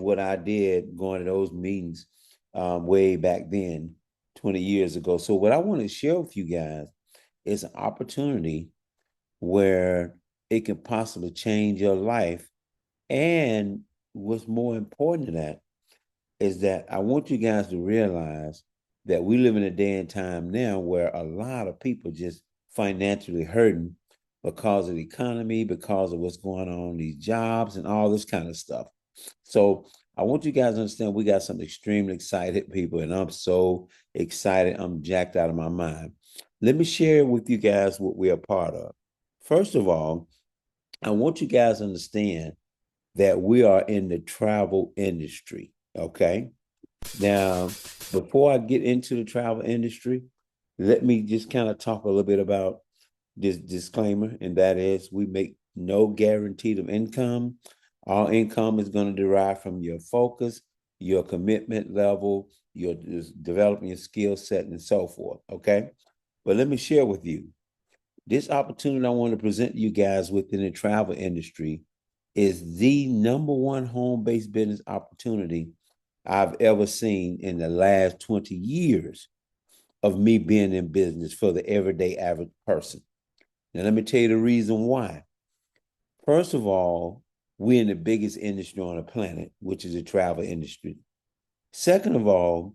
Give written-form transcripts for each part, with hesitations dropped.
what I did going to those meetings way back then, 20 years ago. So what I want to share with you guys is an opportunity where it can possibly change your life. And what's more important than that is that I want you guys to realize that we live in a day and time now where a lot of people just financially hurting because of the economy, because of what's going on, these jobs and all this kind of stuff. So I want you guys to understand we got some extremely excited people, and I'm so excited. I'm jacked out of my mind. Let me share with you guys what we're a part of. First of all, I want you guys to understand that we are in the travel industry. Okay. Now, before I get into the travel industry, let me just kind of talk a little bit about this disclaimer, and that is we make no guarantee of income. All income is going to derive from your focus, your commitment level, your developing your skill set, and so forth. Okay. But let me share with you this opportunity I want to present you guys within the travel industry is the number one home-based business opportunity I've ever seen in the last 20 years of me being in business for the everyday average person. Now, let me tell you the reason why. First of all, we're in the biggest industry on the planet, which is the travel industry. Second of all,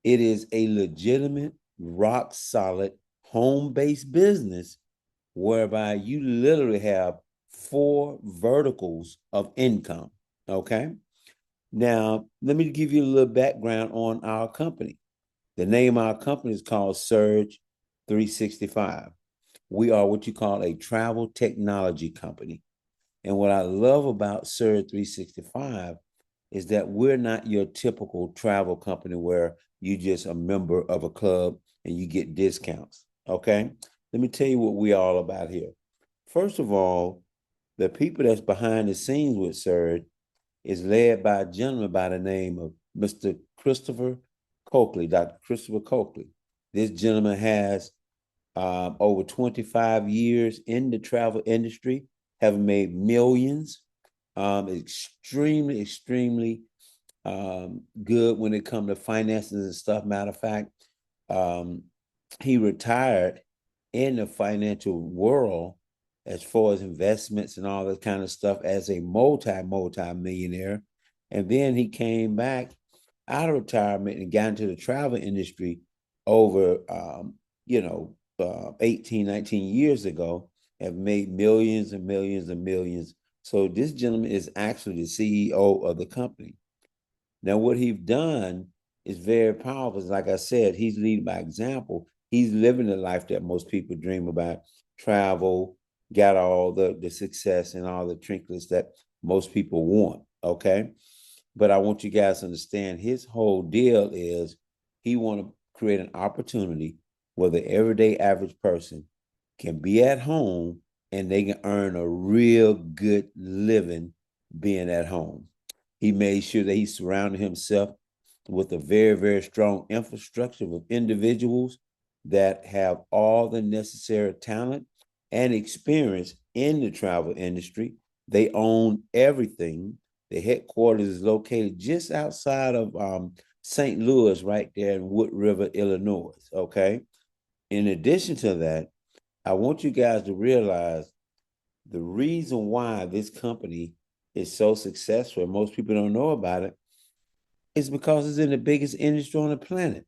it is a legitimate, rock solid, home based business whereby you literally have four verticals of income. Okay. Now, let me give you a little background on our company. The name of our company is called Surge365. We are what you call a travel technology company. And what I love about Surge365 is that we're not your typical travel company where you just a member of a club and you get discounts. Okay. Let me tell you what we're all about here. First of all, the people that's behind the scenes with Surge is led by a gentleman by the name of Mr. Christopher Coakley, Dr. Christopher Coakley. This gentleman has over 25 years in the travel industry, have made millions, extremely good when it comes to finances and stuff. Matter of fact, um, he retired in the financial world as far as investments and all that kind of stuff as a multi millionaire. And then he came back out of retirement and got into the travel industry over, 18, 19 years ago, have made millions and millions and millions. So this gentleman is actually the CEO of the company. Now, what he's done is very powerful. Like I said, he's leading by example. He's living the life that most people dream about, travel, got all the success and all the trinkets that most people want. Okay. But I want you guys to understand his whole deal is he want to create an opportunity where the everyday average person can be at home and they can earn a real good living being at home. He made sure that he surrounded himself with a very, very strong infrastructure of individuals that have all the necessary talent and experience in the travel industry. They own everything. The headquarters is located just outside of St. Louis, right there in Wood River, Illinois. Okay. In addition to that, I want you guys to realize the reason why this company is so successful, and most people don't know about it, is because it's in the biggest industry on the planet.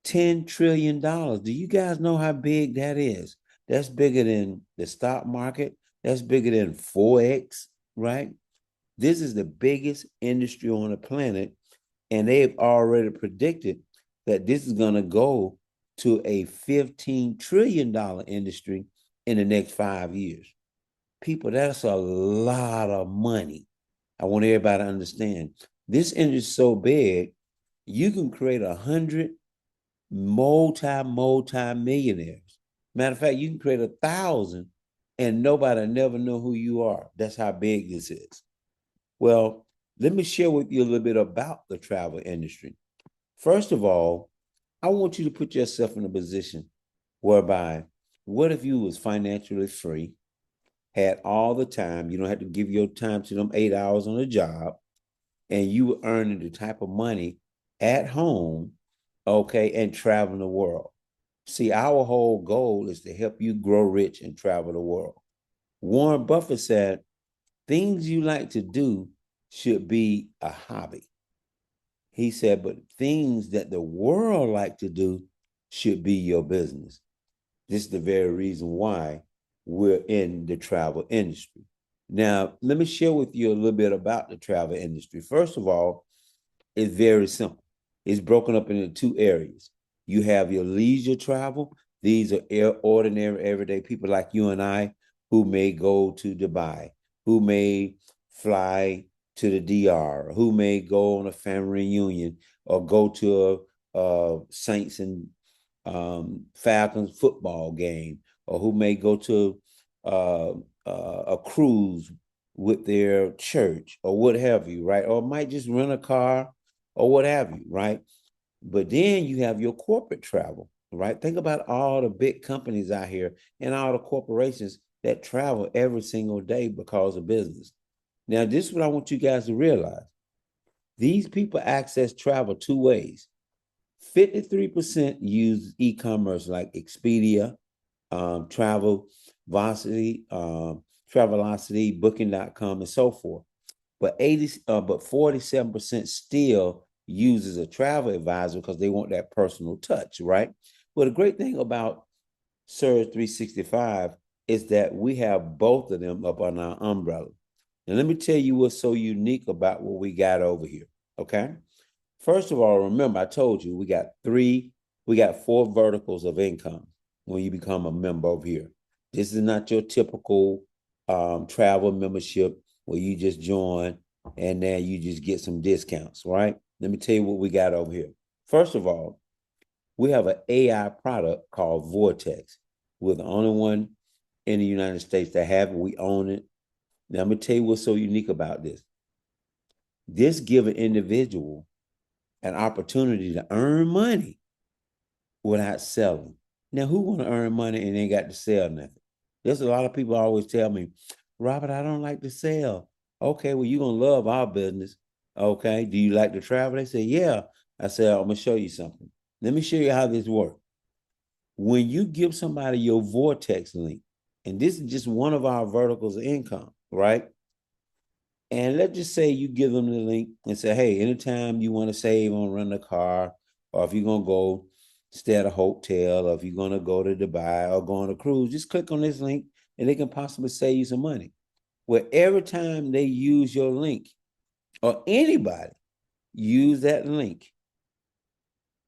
$10 trillion. Do you guys know how big that is? That's bigger than the stock market. That's bigger than Forex, right? This is the biggest industry on the planet, and they've already predicted that this is going to go to a $15 trillion industry in the next 5 years. People, that's a lot of money. I want everybody to understand. This industry is so big, you can create 100 multi millionaires. Matter of fact, you can create 1,000 and nobody never know who you are. That's how big this is. Well, let me share with you a little bit about the travel industry. First of all, I want you to put yourself in a position whereby, what if you was financially free, had all the time, you don't have to give your time to them 8 hours on a job, and you earning the type of money at home, okay, and traveling the world. See, our whole goal is to help you grow rich and travel the world. Warren Buffett said, things you like to do should be a hobby. He said, but things that the world like to do should be your business. This is the very reason why we're in the travel industry. Now, let me share with you a little bit about the travel industry. First of all, it's very simple. It's broken up into two areas. You have your leisure travel. These are ordinary, everyday people like you and I who may go to Dubai, who may fly to the DR, who may go on a family reunion or go to a Saints and Falcons football game, or who may go to uh, a cruise with their church or what have you, right? Or might just rent a car or what have you, right? But then you have your corporate travel, right? Think about all the big companies out here and all the corporations that travel every single day because of business. Now, this is what I want you guys to realize. These people access travel two ways. 53% use e-commerce like Expedia, Travel Velocity, Travelocity, Booking.com, and so forth. But 47% still uses a travel advisor because they want that personal touch, right? Well, the great thing about Surge365 is that we have both of them up on our umbrella. And let me tell you what's so unique about what we got over here. Okay. First of all, remember, I told you we got four verticals of income when you become a member over here. This is not your typical travel membership where you just join and then you just get some discounts, right? Let me tell you what we got over here. First of all, we have an AI product called Vortex. We're the only one in the United States that have it. We own it. Now, I'm going to tell you what's so unique about this. This gives an individual an opportunity to earn money without selling. Now, who want to earn money and ain't got to sell nothing? There's a lot of people always tell me, Robert, I don't like to sell. Okay, well, you're going to love our business. Okay, do you like to travel? They say, yeah. I said, I'm going to show you something. Let me show you how this works. When you give somebody your Vortex link, and this is just one of our verticals of income, right? And let's just say you give them the link and say, hey, anytime you want to save on renting a car, or if you're going to go stay at a hotel, or if you're going to go to Dubai or go on a cruise, just click on this link and they can possibly save you some money. Where every time they use your link, or anybody use that link,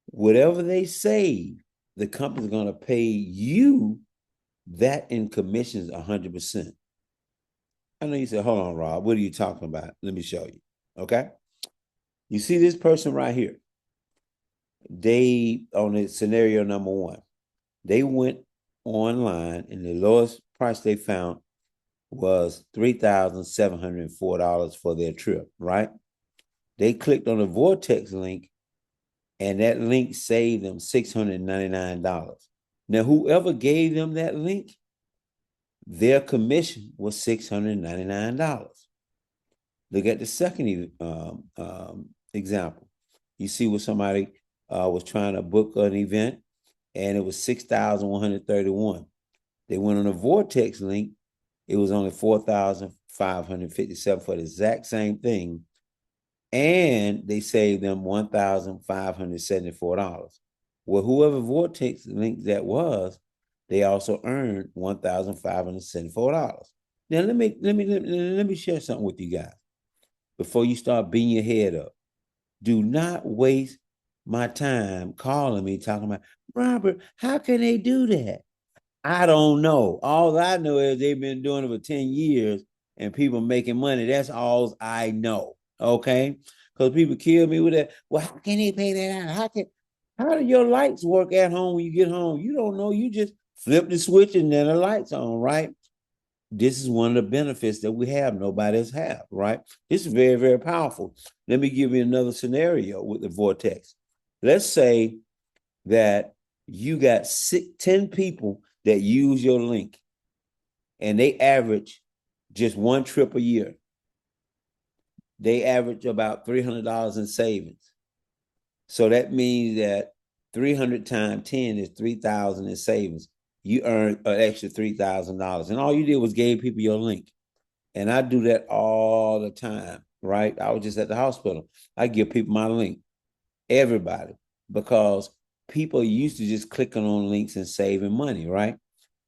whatever they save, the company's going to pay you that in commissions 100%. I know you said, hold on, Rob, what are you talking about? Let me show you. Okay. You see this person right here. They, on the scenario number one, they went online and the lowest price they found was $3,704 for their trip, right? They clicked on the Vortex link and that link saved them $699. Now, whoever gave them that link, their commission was $699. Look at the second example. You see where somebody was trying to book an event and it was 6,131. They went on a Vortex link. It was only 4,557 for the exact same thing. And they saved them $1,574. Well, whoever Vortex link that was, they also earned $1,574. Now let me share something with you guys before you start beating your head up. Do not waste my time calling me talking about, Robert, how can they do that? I don't know. All I know is they've been doing it for 10 years and people making money. That's all I know. Okay. Because people kill me with that. Well, how can they pay that out? How do your lights work at home when you get home? You don't know. You just flip the switch and then the lights on, right? This is one of the benefits that we have, nobody else have, right? This is very, very powerful. Let me give you another scenario with the Vortex. Let's say that you got 10 people that use your link and they average just one trip a year. they average about $300 in savings. So that means that 300 times 10 is 3,000 in savings. You earn an extra $3,000. And all you did was gave people your link. And I do that all the time, right? I was just at the hospital. I give people my link, everybody, because people used to just clicking on links and saving money, right?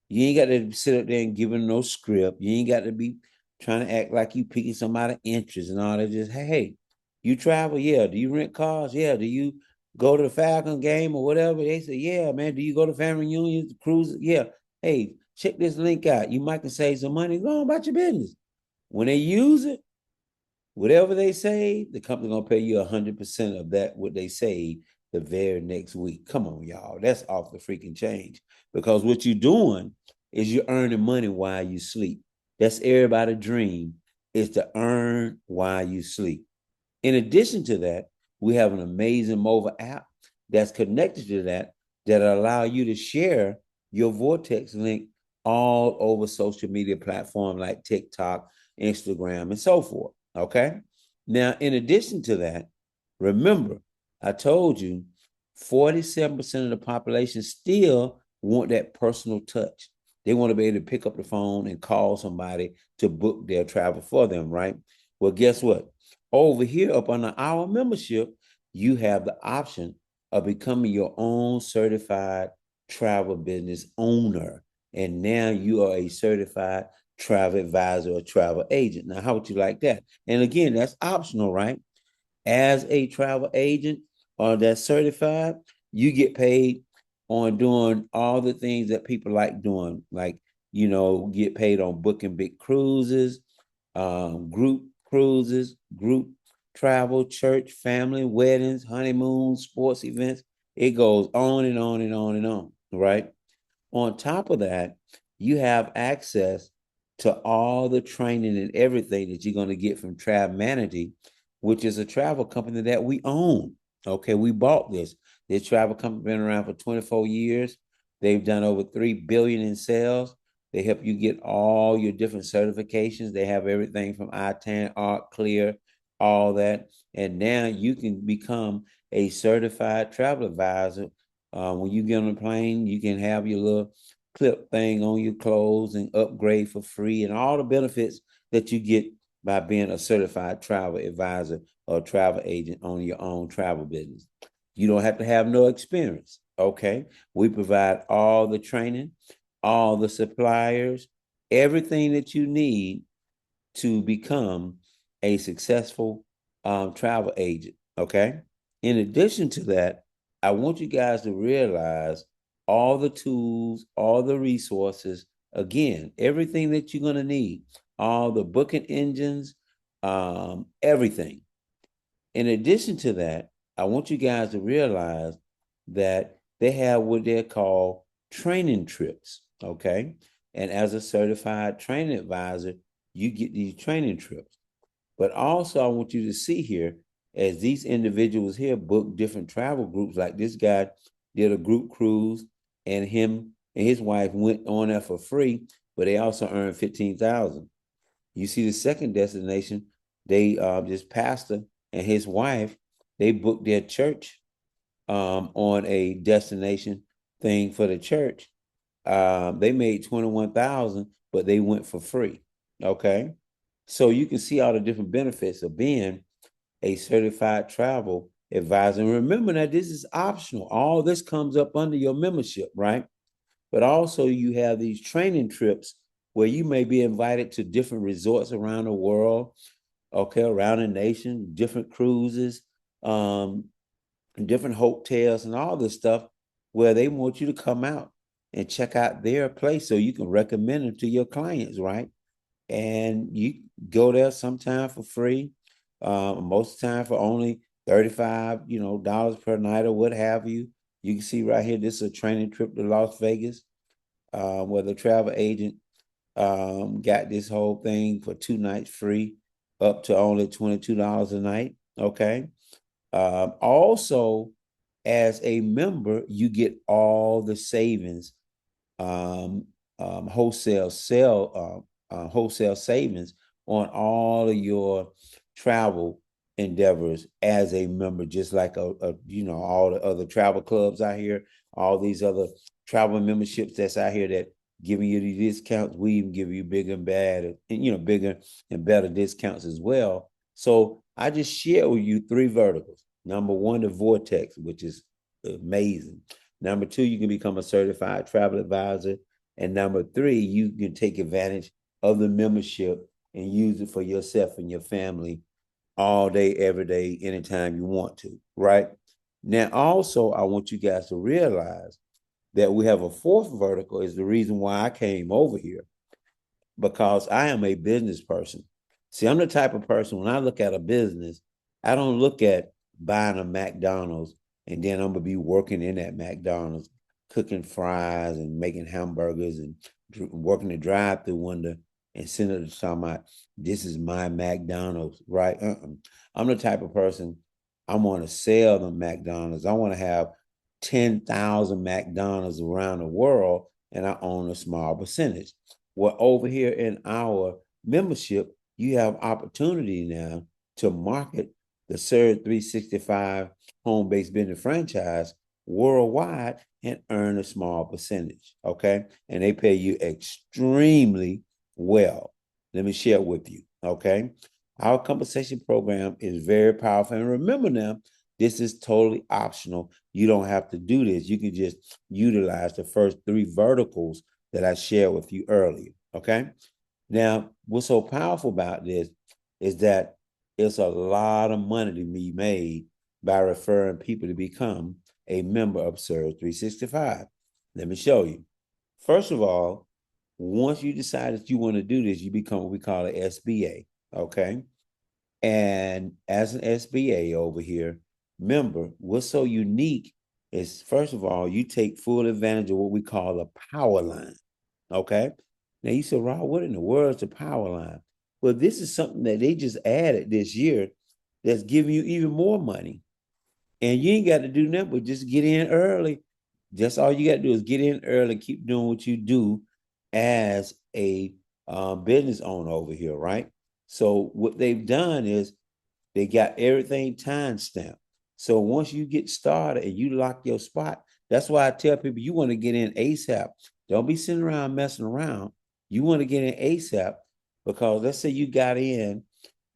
You ain't got to sit up there and give them no script. You ain't got to be trying to act like you piquing somebody's interest and all that. Just, hey, you travel? Yeah. Do you rent cars? Yeah. Do you go to the Falcon game or whatever? They say, yeah, man. Do you go to family reunions, cruises? Yeah. Hey, check this link out. You might can save some money. Go on about your business. When they use it, whatever they save, the company gonna pay you 100% of that what they save the very next week. Come on, y'all, that's off the freaking change. Because what you're doing is you're earning money while you sleep. That's everybody's dream, is to earn while you sleep. In addition to that, we have an amazing mobile app that's connected to that that allow you to share your Vortex link all over social media platforms like TikTok, Instagram, and so forth. Okay. Now, in addition to that, remember, I told you 47% of the population still want that personal touch. They want to be able to pick up the phone and call somebody to book their travel for them, right? Well, guess what? Over here, up under our membership, you have the option of becoming your own certified travel business owner. And now you are a certified travel advisor or travel agent. Now, how would you like that? And again, that's optional, right? As a travel agent or that's certified, you get paid on doing all the things that people like doing, like, get paid on booking big cruises, group cruises, group travel, church, family, weddings, honeymoons, sports events. It goes on and on and on and on, right? On top of that, you have access to all the training and everything that you're going to get from Travemanity, which is a travel company that we own. Okay, we bought this. This travel company been around for 24 years. They've done over 3 billion in sales. They help you get all your different certifications. They have everything from ITAN, ARC, Clear, all that. And now you can become a certified travel advisor. When you get on the plane, you can have your little clip thing on your clothes and upgrade for free and all the benefits that you get by being a certified travel advisor or travel agent on your own travel business. You don't have to have no experience. Okay. We provide all the training, all the suppliers, everything that you need to become a successful travel agent. Okay. In addition to that, I want you guys to realize all the tools, all the resources, again, everything that you're going to need, all the booking engines, everything. In addition to that, I want you guys to realize that they have what they call training trips. Okay. And as a certified training advisor, you get these training trips. But also, I want you to see here, as these individuals here book different travel groups, like this guy did a group cruise, and him and his wife went on there for free, but they also earned 15,000. You see the second destination, they this pastor and his wife, they booked their church on a destination thing for the church. They made 21,000, but they went for free. Okay. So you can see all the different benefits of being a certified travel advisor. And remember that this is optional. All this comes up under your membership, right? But also you have these training trips where you may be invited to different resorts around the world, okay, around the nation, different cruises, um, different hotels and all this stuff where they want you to come out and check out their place so you can recommend them to your clients, right? And you go there sometime for free, most of the time for only 35, dollars per night or what have you. You can see right here, this is a training trip to Las Vegas, where the travel agent got this whole thing for 2 nights free, up to only $22 a night. Okay. Also, as a member, you get all the savings, wholesale savings on all of your travel endeavors as a member, just like all the other travel clubs out here, all these other travel memberships that's out here that giving you the discounts. We even give you bigger and bad, and bigger and better discounts as well. So I just share with you three verticals. Number one, the Vortex, which is amazing. Number two, you can become a certified travel advisor. And number three, you can take advantage of the membership and use it for yourself and your family all day, every day, anytime you want to, right? Now, also, I want you guys to realize that we have a fourth vertical is the reason why I came over here, because I am a business person. See, I'm the type of person, when I look at a business, I don't look at buying a McDonald's and then I'm going to be working in that McDonald's, cooking fries and making hamburgers and working the drive through window and sitting there talking about, this is my McDonald's, right? I'm the type of person, I want to sell the McDonald's. I want to have 10,000 McDonald's around the world, and I own a small percentage. Well, over here in our membership, you have opportunity now to market the Surge365 home-based business franchise worldwide and earn a small percentage, okay? And they pay you extremely well. Let me share with you, okay? Our compensation program is very powerful. And remember now, this is totally optional. You don't have to do this. You can just utilize the first three verticals that I shared with you earlier, okay? Now, what's so powerful about this is that it's a lot of money to be made by referring people to become a member of Surge365. Let me show you. First of all, once you decide that you want to do this, you become what we call an SBA, okay? And as an SBA over here, member, what's so unique is, first of all, you take full advantage of what we call a power line, okay? Now you say, Rob, what in the world is a power line? Well, this is something that they just added this year that's giving you even more money. And you ain't got to do nothing but just get in early. Just all you got to do is get in early, keep doing what you do as a business owner over here, right? So what they've done is they got everything time stamped. So once you get started and you lock your spot, that's why I tell people you want to get in ASAP. Don't be sitting around messing around. You want to get in ASAP, because let's say you got in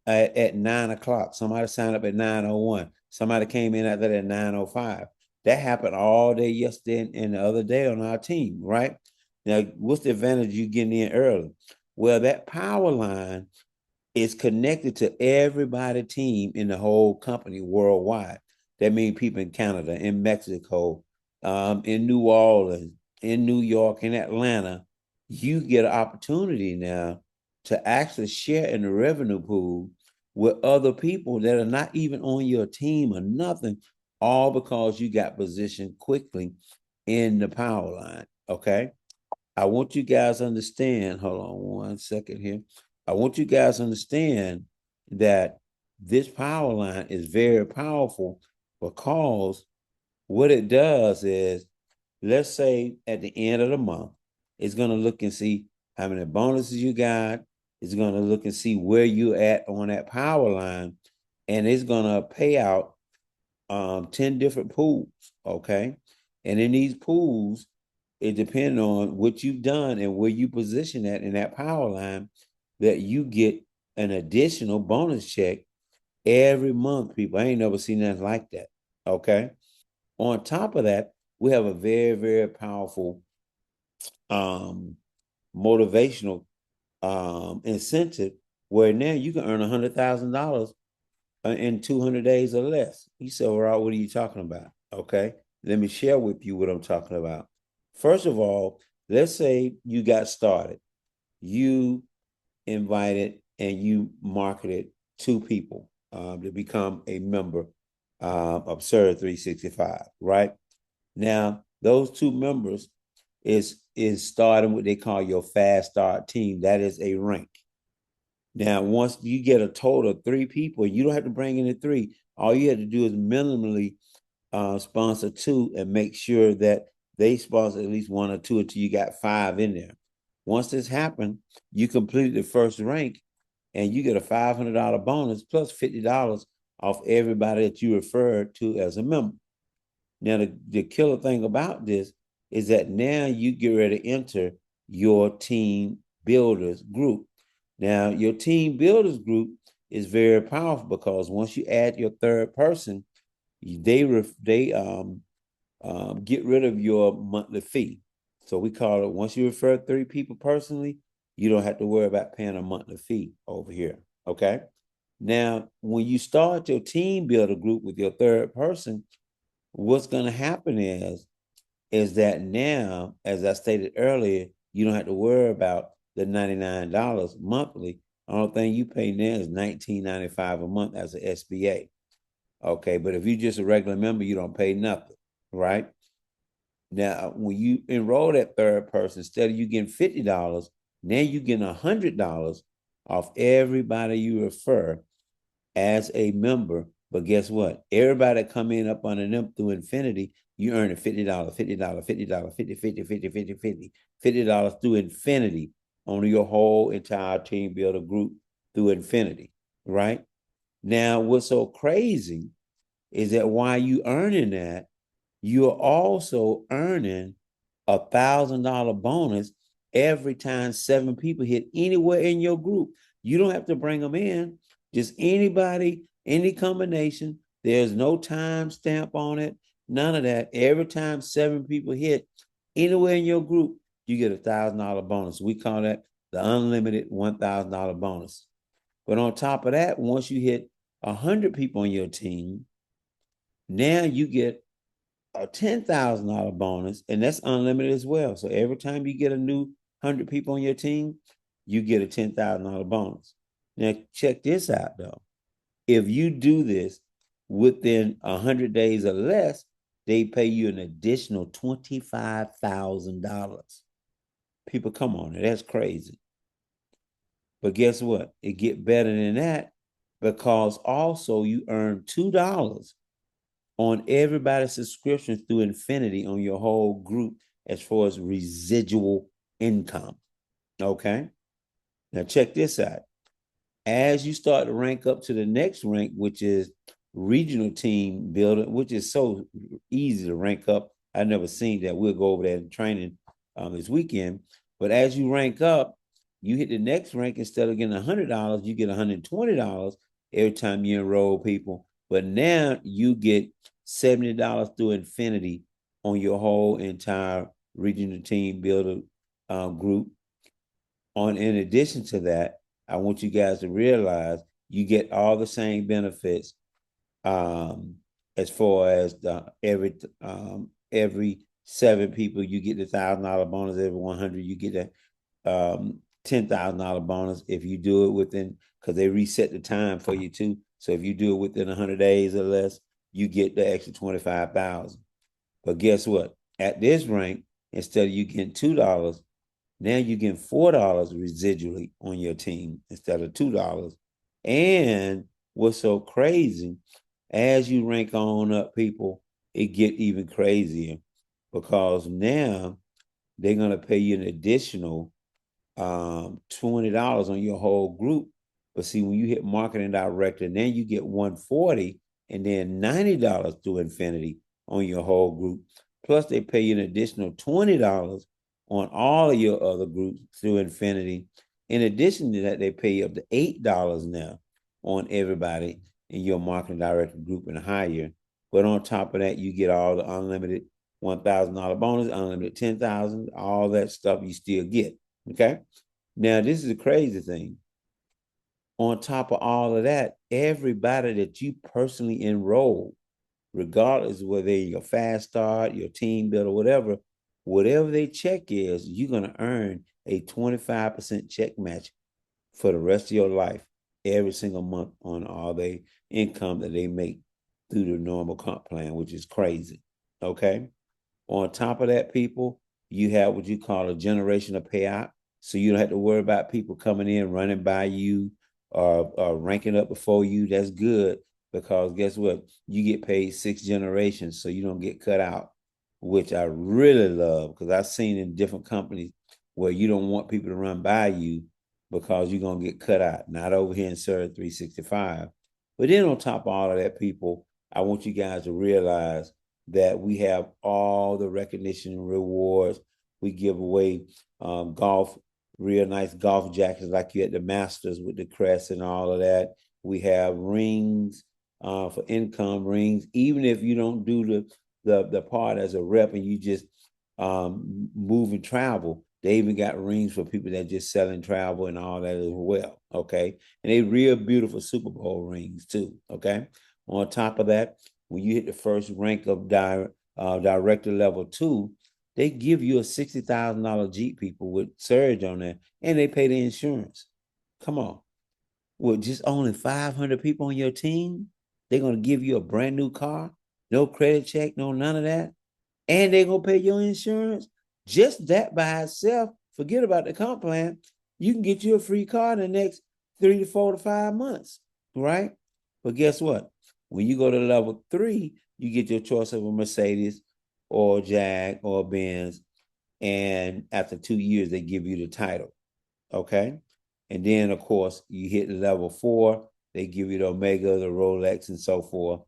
at 9 o'clock. Somebody signed up at 9:01. Somebody came in after that at 9:05. That happened all day yesterday and the other day on our team, right? Now, what's the advantage of you getting in early? Well, that power line is connected to everybody team in the whole company worldwide. That means people in Canada, in Mexico, in New Orleans, in New York, in Atlanta. You get an opportunity now to actually share in the revenue pool with other people that are not even on your team or nothing, all because you got positioned quickly in the power line. Okay. I want you guys to understand. Hold on one second here. I want you guys to understand that this power line is very powerful, because what it does is, let's say at the end of the month, it's going to look and see how many bonuses you got. It's going to look and see where you at on that power line, and it's going to pay out 10 different pools, okay? And in these pools, it depends on what you've done and where you position that in that power line, that you get an additional bonus check every month, people. I ain't never seen nothing like that, okay? On top of that, we have a very, very powerful motivational incentive, where now you can earn $100,000 in 200 days or less. You say, well, what are you talking about? Okay, let me share with you what I'm talking about. First of all, let's say you got started. You invited and you marketed two people to become a member of Surge365, right? Now, those two members is starting what they call your fast start team. That is a rank. Now, once you get a total of three people, you don't have to bring in the three. All you have to do is minimally sponsor two and make sure that they sponsor at least one or two until you got five in there. Once this happened, you completed the first rank. and you get a $500 bonus plus $50 off everybody that you referred to as a member. Now, the killer thing about this is that now you get ready to enter your team builders group. Now, your team builders group is very powerful because once you add your third person, they get rid of your monthly fee. So we call it, once you refer 3 people personally, you don't have to worry about paying a monthly fee over here. Okay. Now, when you start your team builder group with your third person, what's going to happen is that now, as I stated earlier, you don't have to worry about the $99 monthly. The only thing you pay now is $19.95 a month as an SBA. Okay, but if you're just a regular member, you don't pay nothing, right? Now, when you enroll that third person, instead of you getting $50, now you're getting $100 off everybody you refer as a member. But guess what? Everybody that come in up under them through infinity, you earn $50, $50, $50, 50, 50, 50, 50, 50, $50 through infinity on your whole entire team builder group through infinity, right? Now, what's so crazy is that while you earning that, you're also earning $1,000 bonus every time 7 people hit anywhere in your group. You don't have to bring them in, just anybody, any combination. There's no time stamp on it, none of that. Every time 7 people hit anywhere in your group, you get $1,000 bonus. We call that the unlimited $1,000 bonus. But on top of that, once you hit 100 people on your team, now you get a $10,000 bonus, and that's unlimited as well. So every time you get a new 100 people on your team, you get a $10,000 bonus. Now, check this out, though. If you do this within 100 days or less, they pay you an additional $25,000. People, come on, that's crazy. But guess what? It get better than that, because also you earn $2 on everybody's subscription through infinity on your whole group as far as residual income. Okay. Now check this out. As you start to rank up to the next rank, which is regional team builder, which is so easy to rank up. I've never seen that. We'll go over that in training this weekend. But as you rank up, you hit the next rank. Instead of getting $100, you get $120 every time you enroll people. But now you get $70 through infinity on your whole entire regional team builder group. In addition to that, I want you guys to realize you get all the same benefits as far as every 7 people, you get the $1,000 bonus. Every 100, you get a $10,000 bonus if you do it within, because they reset the time for you too. So if you do it within 100 days or less, you get the extra 25,000. But guess what? At this rank, instead of you getting $2, now you're getting $4 residually on your team instead of $2. And what's so crazy, as you rank on up, people, it get even crazier, because now they're going to pay you an additional $20 on your whole group. But see, when you hit marketing director, then you get $140 and then $90 through infinity on your whole group. Plus, they pay you an additional $20 on all of your other groups through infinity. In addition to that, they pay you up to $8 now on everybody in your marketing director group and higher. But on top of that, you get all the unlimited $1,000 bonus, unlimited $10,000, all that stuff you still get. Okay. Now, this is the crazy thing. On top of all of that, everybody that you personally enroll, regardless of whether they're your fast start, your team builder, whatever their check is, you're going to earn a 25% check match for the rest of your life, every single month, on all their income that they make through the normal comp plan, which is crazy. Okay. On top of that, people, you have what you call a generational payout. So you don't have to worry about people coming in, running by you, or ranking up before you. That's good, because guess what? You get paid 6 generations, so you don't get cut out, which I really love, because I've seen in different companies where you don't want people to run by you, because you're gonna get cut out. Not over here in Surge 365. But then on top of all of that, people, I want you guys to realize that we have all the recognition and rewards. We give away golf, real nice golf jackets like you at the Masters with the crest and all of that. We have rings for income rings, even if you don't do the part as a rep and you just move and travel. They even got rings for people that just selling travel and all that as well. Okay. And they real beautiful Super Bowl rings too. Okay. On top of that, when you hit the first rank of director level 2, they give you a $60,000 Jeep, people, with Surge on there, and they pay the insurance. Come on. With just only 500 people on your team, they're going to give you a brand new car, no credit check, no none of that, and they're going to pay your insurance. Just that by itself, forget about the comp plan, you can get you a free car in the next 3 to 4 to 5 months, right? But guess what? When you go to level 3, you get your choice of a Mercedes or a Jag or a Benz, and after 2 years, they give you the title, okay? And then, of course, you hit level 4, they give you the Omega, the Rolex, and so forth.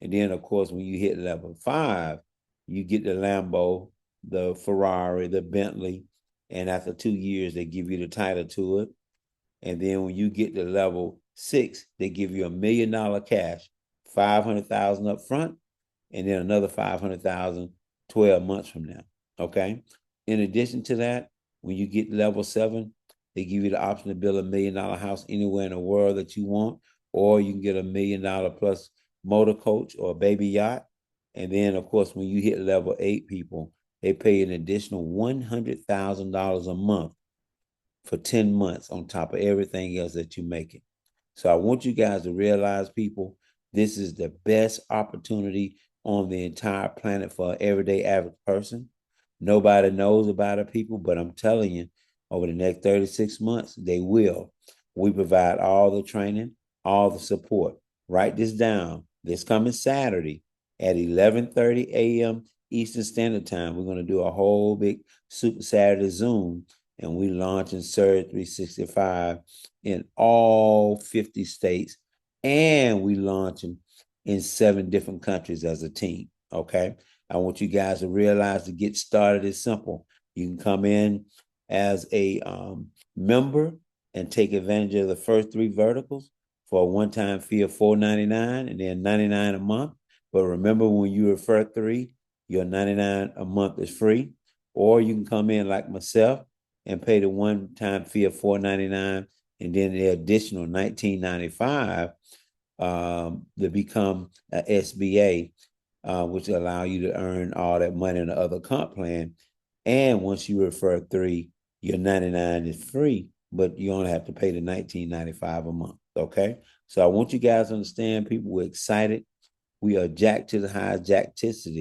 And then, of course, when you hit level 5, you get the Lambo, the Ferrari, the Bentley, and after 2 years, they give you the title to it. And then when you get to level 6, they give you $1 million cash, 500,000 up front, and then another 500,000 12 months from now. Okay. In addition to that, when you get level 7, they give you the option to build $1 million house anywhere in the world that you want, or you can get $1 million plus motor coach or baby yacht. And then, of course, when you hit level 8, people, they pay an additional $100,000 a month for 10 months on top of everything else that you're making. So I want you guys to realize, people, this is the best opportunity on the entire planet for an everyday average person. Nobody knows about it, people, but I'm telling you, over the next 36 months, they will. We provide all the training, all the support. Write this down. This coming Saturday at 11:30 a.m. Eastern Standard Time, we're going to do a whole big Super Saturday Zoom, and we launching Surge 365 in all 50 states, and we launching in 7 different countries as a team. Okay. I want you guys to realize to get started is simple. You can come in as a member and take advantage of the first 3 verticals for a one-time fee of $4.99 and then $99 a month. But remember, when you refer 3, your $99 a month is free. Or you can come in like myself and pay the one-time fee of $4.99 and then the additional $19.95 to become an SBA, which allow you to earn all that money in the other comp plan. And once you refer 3, your 99 is free, but you only have to pay the $19.95 a month. Okay. So I want you guys to understand, people, we're excited. We are jacked to the highest jackticity.